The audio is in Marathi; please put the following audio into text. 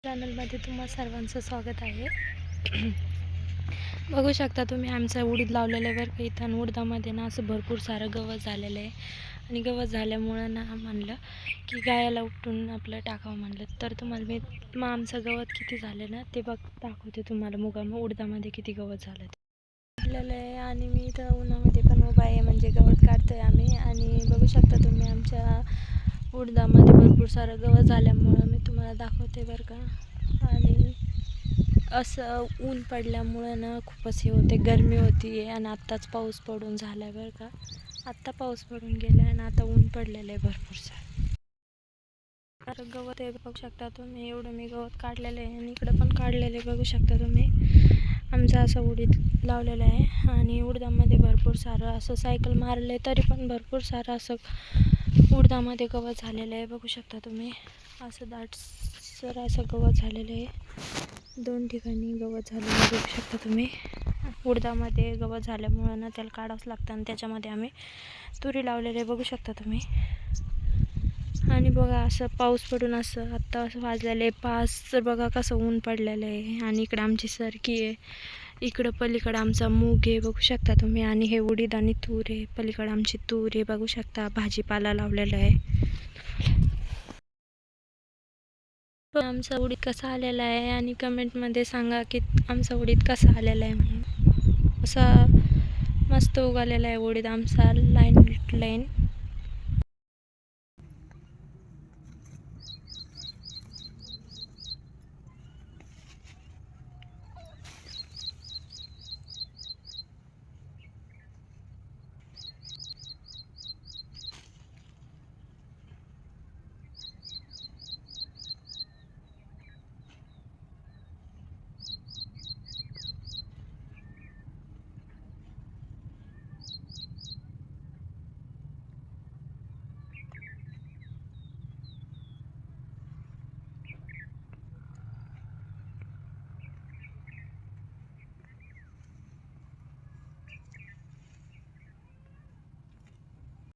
चॅनलमध्ये तुम्हा सर्वांचं स्वागत आहे. बघू शकता तुम्ही आमचं उडीद लावलेलं आहे बरं का. इथं उडदामध्ये ना असं भरपूर सारं गवत झालेलं आहे आणि गवत झाल्यामुळं ना म्हणलं की गायाला उपटून आपलं टाकावं म्हणलं. तर तुम्हाला मी मग आमचं गवत किती झालं ना ते दाखवते तुम्हाला. उडदामध्ये किती गवत झालं ते आहे. आणि मी इथं उन्हामध्ये पण उभा आहे, म्हणजे गवत काढतोय आम्ही. आणि बघू शकता तुम्ही आमच्या उडदामध्ये भरपूर सारं गवत झाल्यामुळं मी तुम्हाला दाखवते बरं का. आणि असं ऊन पडल्यामुळं ना खूपच हे होते, गरमी होती आहे. आणि आत्ताच पाऊस पडून झाला आहे बरं का. आत्ता पाऊस पडून गेला आहे आणि आता ऊन पडलेलं आहे भरपूर सारं. तर गवत आहे बघू शकता तुम्ही. एवढं मी गवत काढलेलं आहे आणि इकडं पण काढलेलं आहे बघू शकता तुम्ही. आमचं असं उडीद लावलेलं आहे आणि उडदामध्ये भरपूर सारं असं सायकल मारलं आहे तरी पण भरपूर सारं असं उडदामध्ये गवत झालेलं आहे बघू शकता तुम्ही. असं दाटसर असं गवत झालेलं आहे. 2 ठिकाणी गवत झालेलं आहे बघू शकता तुम्ही. उडदामध्ये गवत झाल्यामुळं ना त्याला काढावंच लागतं आणि त्याच्यामध्ये आम्ही तुरी लावलेली आहे बघू शकता तुम्ही. आणि बघा असं पाऊस पडून असं आत्ता असं वाजलेलं आहे 5. तर बघा कसं ऊन पडलेलं आहे. आणि इकडं आमची सरकी आहे, इकडं पलीकडं आमचा मूग आहे बघू शकता तुम्ही. आणि हे उडीद आणि तूर आहे, पलीकडं आमची तूर आहे बघू शकता. भाजीपाला लावलेला आहे. आमचा उडीद कसा आलेला आहे आणि कमेंटमध्ये सांगा की आमचा उडीद कसा आलेला आहे म्हणून. असा मस्त उगालेला आहे उडीद आमचा लाईन.